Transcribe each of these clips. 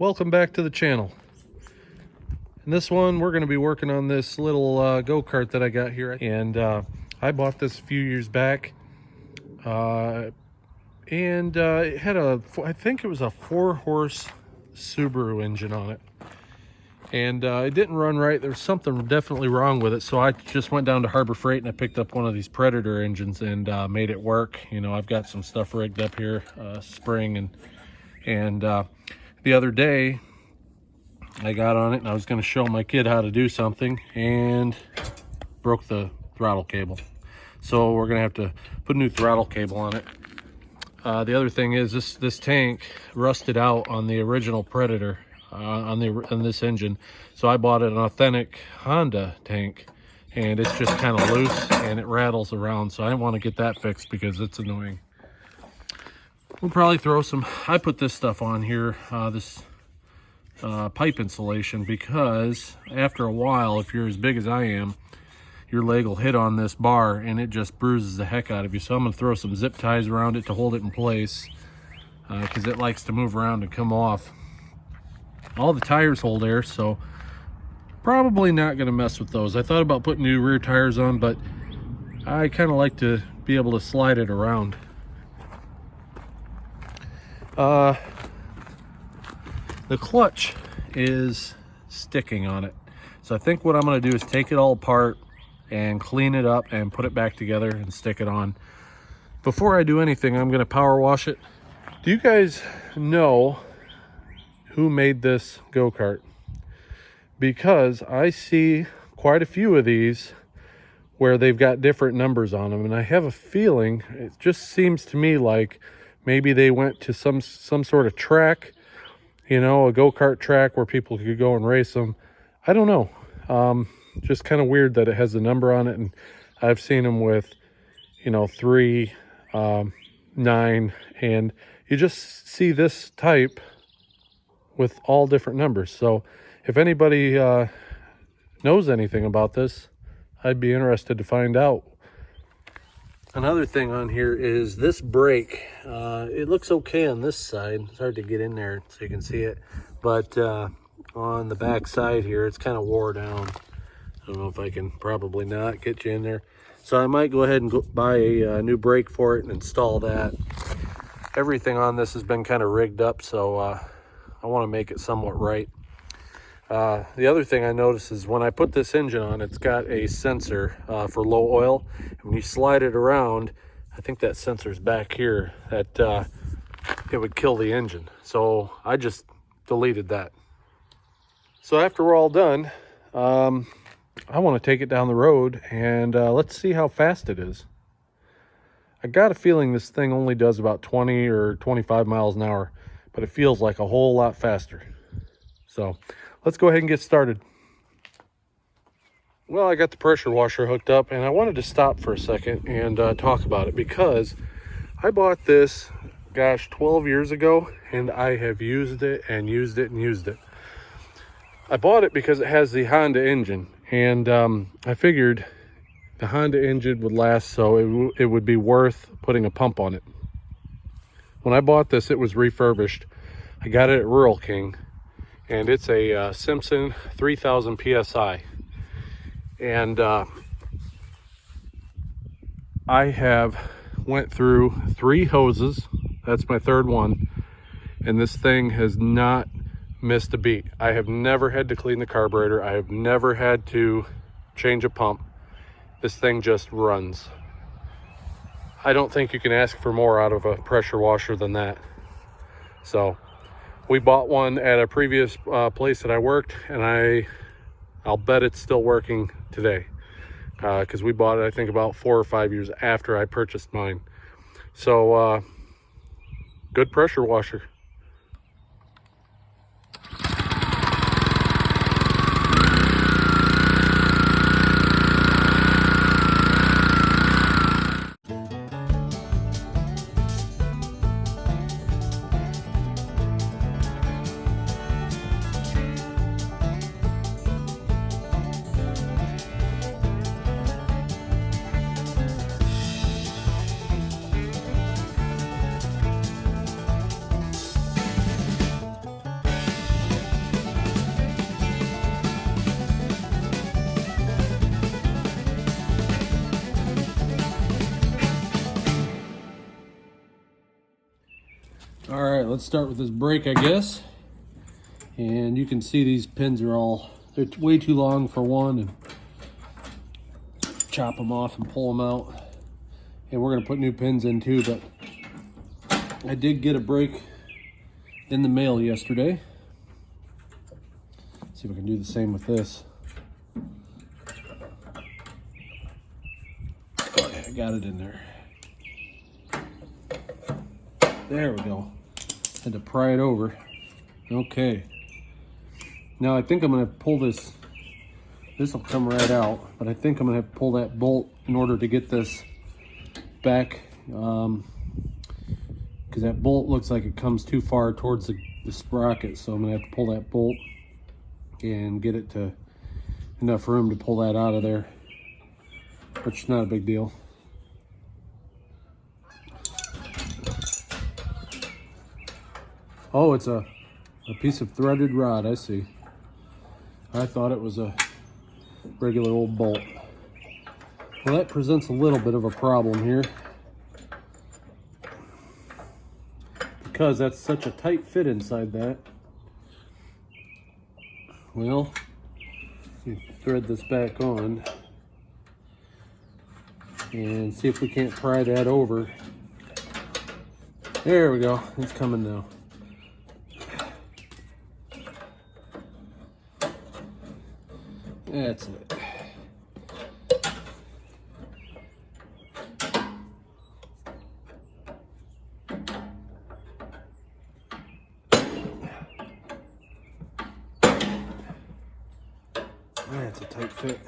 Welcome back to the channel. In this one, we're going to be working on this little go-kart that I got here. And I bought this a few years back. It had I think it was a 4-horse Subaru engine on it. And it didn't run right. There was something definitely wrong with it. So I just went down to Harbor Freight and I picked up one of these Predator engines and made it work. You know, I've got some stuff rigged up here, spring and the other day I got on it and I was going to show my kid how to do something and broke the throttle cable. So we're going to have to put a new throttle cable on it. The other thing is this tank rusted out on the original Predator on this engine. So I bought an authentic Honda tank and it's just kind of loose and it rattles around. So I want to get that fixed because it's annoying. We'll probably throw some, I put this stuff on here, this pipe insulation, because after a while, if you're as big as I am, your leg will hit on this bar and it just bruises the heck out of you. So I'm going to throw some zip ties around it to hold it in place because it likes to move around and come off. All the tires hold air, so probably not going to mess with those. I thought about putting new rear tires on, but I kind of like to be able to slide it around. The clutch is sticking on it. So I think what I'm going to do is take it all apart and clean it up and put it back together and stick it on. Before I do anything, I'm going to power wash it. Do you guys know who made this go-kart? Because I see quite a few of these where they've got different numbers on them, and I have a feeling, it just seems to me like maybe they went to some sort of track, you know, a go-kart track where people could go and race them. I don't know. Just kind of weird that it has a number on it, and I've seen them with, you know, 3, 9, and you just see this type with all different numbers. So if anybody knows anything about this, I'd be interested to find out. Another thing on here is this brake. It looks okay on this side. It's hard to get in there so you can see it, but on the back side here, it's kind of wore down. I don't know if I can, probably not get you in there. So I might go ahead and buy a new brake for it and install that. Everything on this has been kind of rigged up, so I want to make it somewhat right. The other thing I noticed is when I put this engine on, it's got a sensor for low oil. And when you slide it around, I think that sensor's back here, that it would kill the engine. So I just deleted that. So after we're all done, I want to take it down the road and let's see how fast it is. I got a feeling this thing only does about 20 or 25 miles an hour, but it feels like a whole lot faster. So let's go ahead and get started. Well, I got the pressure washer hooked up and I wanted to stop for a second and talk about it because I bought this, gosh, 12 years ago, and I have used it and used it and used it. I bought it because it has the Honda engine, and I figured the Honda engine would last, so it would be worth putting a pump on it. When I bought this, it was refurbished. I got it at Rural King, and it's a Simpson 3000 PSI. And I have went through 3 hoses. That's my 3rd one, and this thing has not missed a beat. I have never had to clean the carburetor. I have never had to change a pump. This thing just runs. I don't think you can ask for more out of a pressure washer than that. So we bought one at a previous place that I worked, and I'll bet it's still working today because we bought it, I think, about 4 or 5 years after I purchased mine. So good pressure washer. All right, let's start with this brake, I guess. And you can see these pins are they're way too long for one, and chop them off and pull them out. And we're gonna put new pins in too, but I did get a brake in the mail yesterday. Let's see if we can do the same with this. Okay, I got it in there. There we go. Had to pry it over. Okay. Now I think I'm gonna pull this. This will come right out, but I think I'm gonna have to pull that bolt in order to get this back, because that bolt looks like it comes too far towards the sprocket. So I'm gonna have to pull that bolt and get it to enough room to pull that out of there, which is not a big deal. Oh, it's a piece of threaded rod, I see. I thought it was a regular old bolt. Well, that presents a little bit of a problem here, because that's such a tight fit inside that. Well, you thread this back on and see if we can't pry that over. There we go, it's coming now. That's it. That's a tight fit.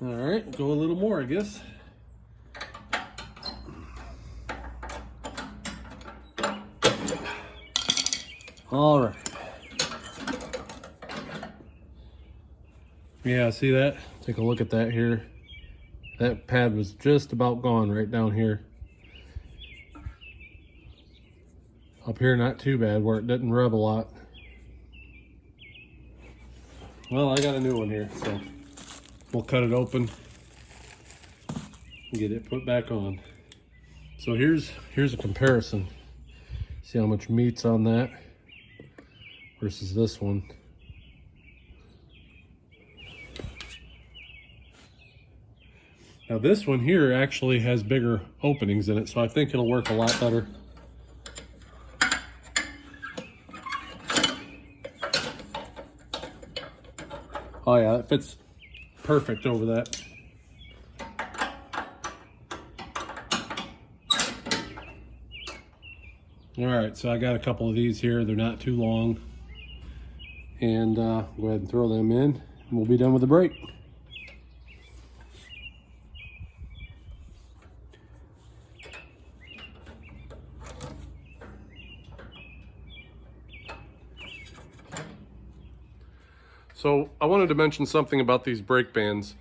All right, go a little more, I guess. All right. Yeah, see that? Take a look at that here. That pad was just about gone right down here. Up here, not too bad, where it didn't rub a lot. Well, I got a new one here, so we'll cut it open and get it put back on. So here's a comparison. See how much meat's on that versus this one. Now this one here actually has bigger openings in it, so I think it'll work a lot better. Oh yeah, it fits perfect over that. All right, so I got a couple of these here. They're not too long. And go ahead and throw them in, and we'll be done with the brake. So I wanted to mention something about these brake bands.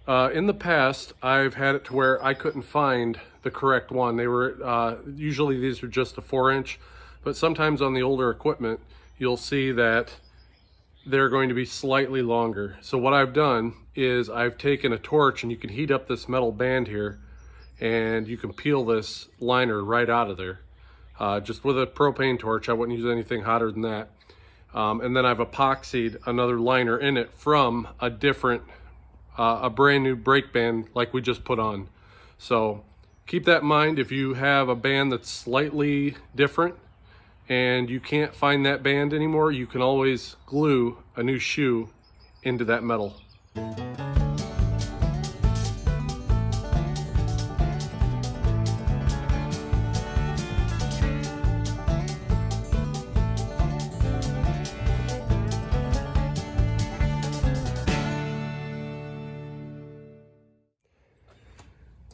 In the past, I've had it to where I couldn't find the correct one. They were, usually these are just a 4-inch, but sometimes on the older equipment, you'll see that they're going to be slightly longer. So what I've done is I've taken a torch, and you can heat up this metal band here, and you can peel this liner right out of there. Just with a propane torch. I wouldn't use anything hotter than that. And then I've epoxied another liner in it from a different, a brand new brake band like we just put on. So keep that in mind. If you have a band that's slightly different and you can't find that band anymore, you can always glue a new shoe into that metal.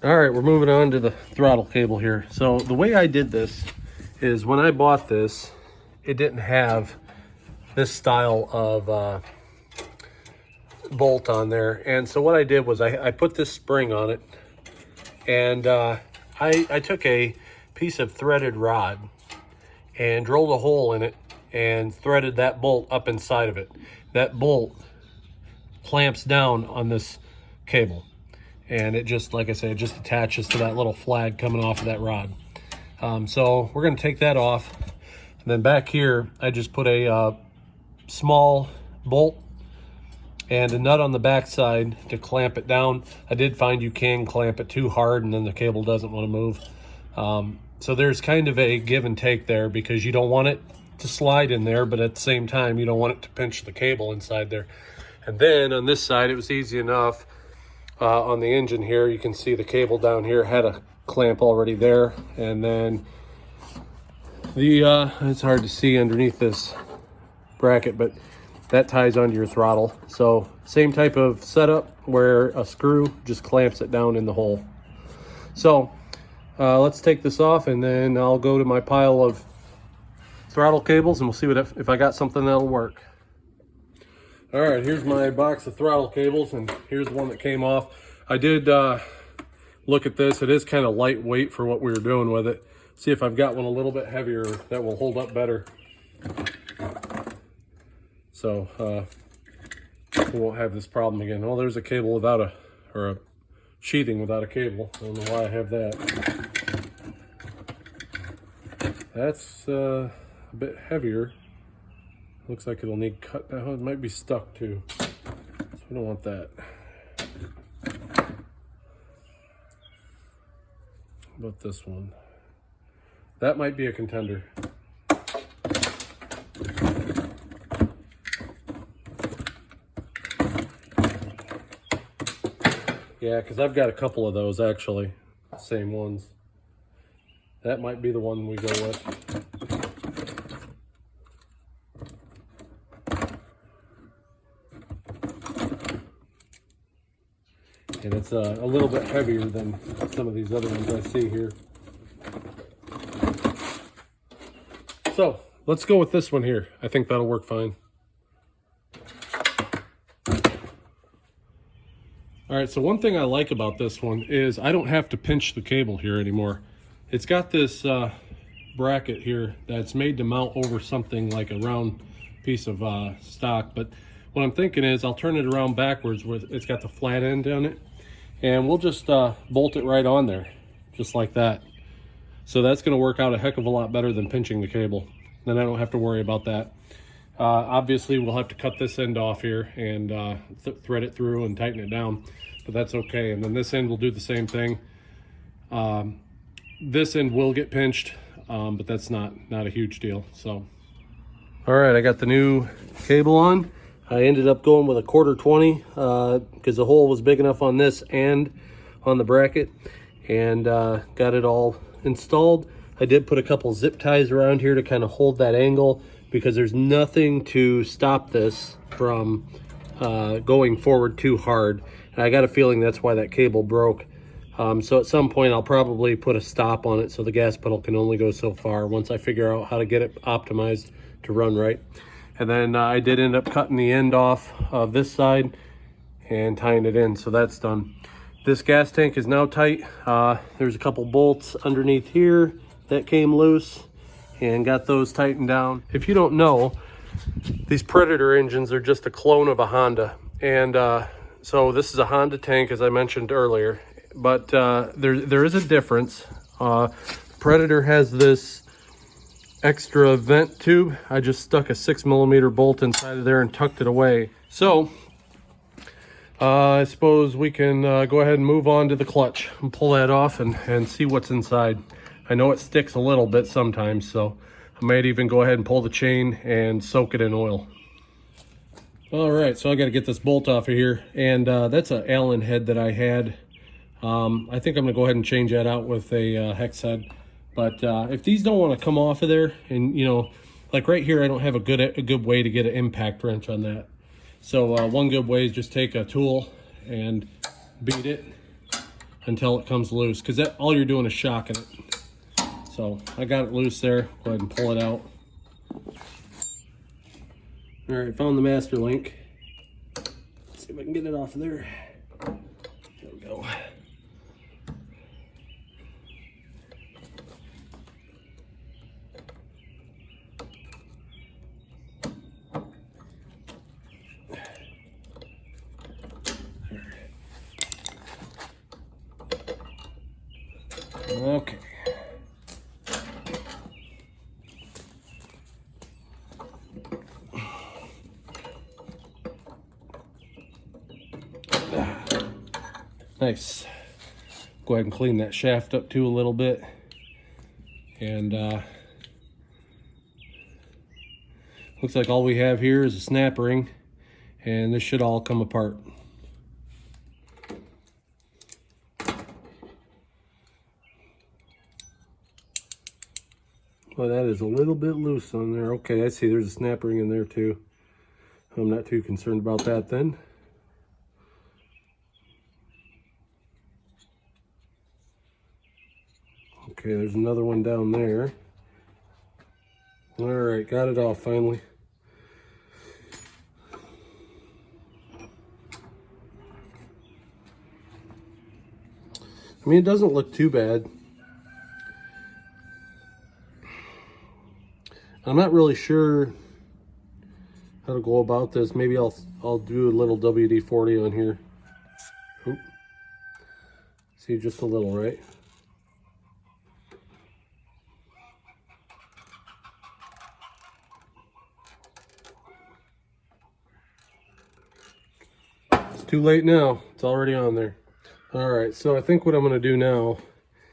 All right, we're moving on to the throttle cable here. So the way I did this is when I bought this, it didn't have this style of bolt on there. And so what I did was I put this spring on it, and I took a piece of threaded rod and drilled a hole in it and threaded that bolt up inside of it. That bolt clamps down on this cable. and it just, like I said, it just attaches to that little flag coming off of that rod. So we're going to take that off. And then back here, I just put a small bolt and a nut on the back side to clamp it down. I did find you can clamp it too hard and then the cable doesn't want to move. So there's kind of a give and take there, because you don't want it to slide in there, but at the same time, you don't want it to pinch the cable inside there. And then on this side, it was easy enough. On the engine here, you can see the cable down here had a clamp already there. And then it's hard to see underneath this bracket, but that ties onto your throttle. So same type of setup where a screw just clamps it down in the hole. So let's take this off, and then I'll go to my pile of throttle cables and we'll see if I got something that'll work. All right, here's my box of throttle cables, and here's the one that came off. I did look at this. It is kind of lightweight for what we were doing with it. See if I've got one a little bit heavier that will hold up better. So we won't have this problem again. Oh, there's a cable without a sheathing without a cable. I don't know why I have that. That's a bit heavier. Looks like it'll need cut. Oh, it might be stuck too. So we don't want that. How about this one? That might be a contender. Yeah, because I've got a couple of those actually, same ones. That might be the one we go with. And it's a little bit heavier than some of these other ones I see here. So let's go with this one here. I think that'll work fine. All right, so one thing I like about this one is I don't have to pinch the cable here anymore. It's got this bracket here that's made to mount over something like a round piece of stock. But what I'm thinking is I'll turn it around backwards where it's got the flat end on it. And we'll just bolt it right on there, just like that. So that's gonna work out a heck of a lot better than pinching the cable. Then I don't have to worry about that. Obviously, we'll have to cut this end off here and thread it through and tighten it down, but that's okay. And then this end will do the same thing. This end will get pinched, but that's not a huge deal. So, all right, I got the new cable on. I ended up going with a 1/4 because the hole was big enough on this and on the bracket, and got it all installed. I did put a couple zip ties around here to kind of hold that angle, because there's nothing to stop this from going forward too hard. And I got a feeling that's why that cable broke. So at some point I'll probably put a stop on it so the gas pedal can only go so far once I figure out how to get it optimized to run right. And then I did end up cutting the end off of this side and tying it in, so that's done. This gas tank is now tight. There's a couple bolts underneath here that came loose, and got those tightened down. If you don't know, these Predator engines are just a clone of a Honda. And so this is a Honda tank, as I mentioned earlier, but there is a difference. Predator has this extra vent tube. I just stuck a 6mm bolt inside of there and tucked it away. So I suppose we can go ahead and move on to the clutch and pull that off and see what's inside. I know it sticks a little bit sometimes, so I might even go ahead and pull the chain and soak it in oil. All right, so I got to get this bolt off of here, and that's an Allen head that I had. I think I'm gonna go ahead and change that out with a hex head. But if these don't want to come off of there, and you know, like right here, I don't have a good way to get an impact wrench on that. So one good way is just take a tool and beat it until it comes loose, because that all you're doing is shocking it. So I got it loose there. Go ahead and pull it out. All right, found the master link. Let's see if I can get it off of there. There we go. Okay. Nice. Go ahead and clean that shaft up too a little bit. And looks like all we have here is a snap ring, and this should all come apart. Well, that is a little bit loose on there. Okay, I see there's a snap ring in there too. I'm not too concerned about that then. Okay, there's another one down there. All right, got it off finally. I mean, it doesn't look too bad. I'm not really sure how to go about this. Maybe I'll do a little WD-40 on here. Oop. See, just a little, right? It's too late now. It's already on there. All right, so I think what I'm going to do now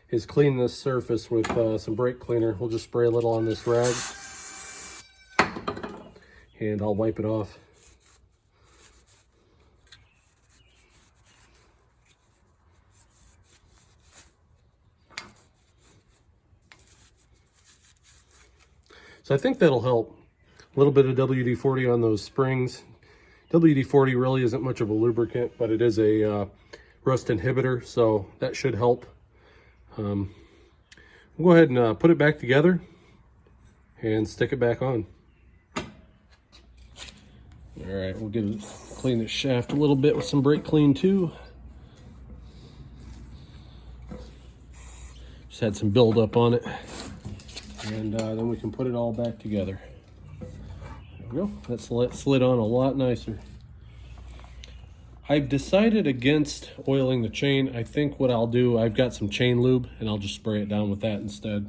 is clean this surface with some brake cleaner. We'll just spray a little on this rag, and I'll wipe it off. So I think that'll help. A little bit of WD-40 on those springs. WD-40 really isn't much of a lubricant, but it is a rust inhibitor, so that should help. We'll go ahead and put it back together and stick it back on. All right, we'll clean this shaft a little bit with some brake clean too. Just had some buildup on it, and then we can put it all back together. There we go. That slid on a lot nicer. I've decided against oiling the chain. I think what I'll do, I've got some chain lube, and I'll just spray it down with that instead.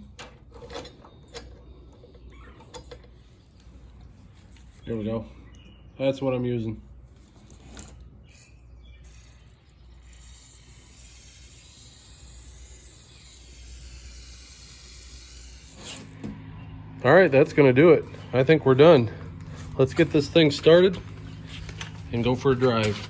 There we go. That's what I'm using. All right, that's gonna do it. I think we're done. Let's get this thing started and go for a drive.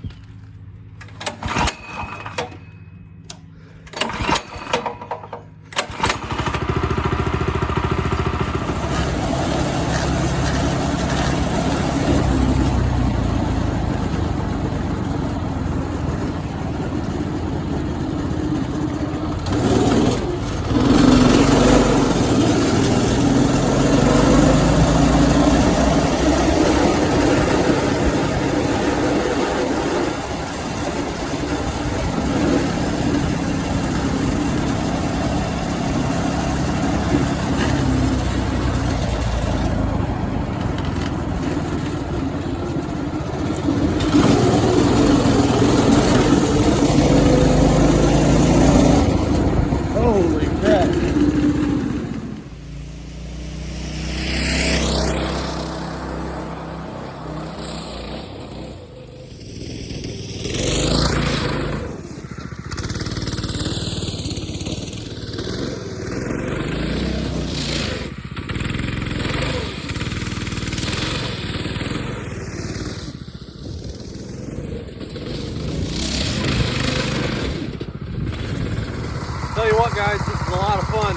Tell you what, guys, this is a lot of fun.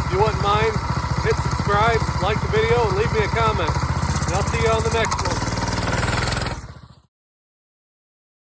If you wouldn't mind, hit subscribe, like the video, and leave me a comment. And I'll see you on the next one.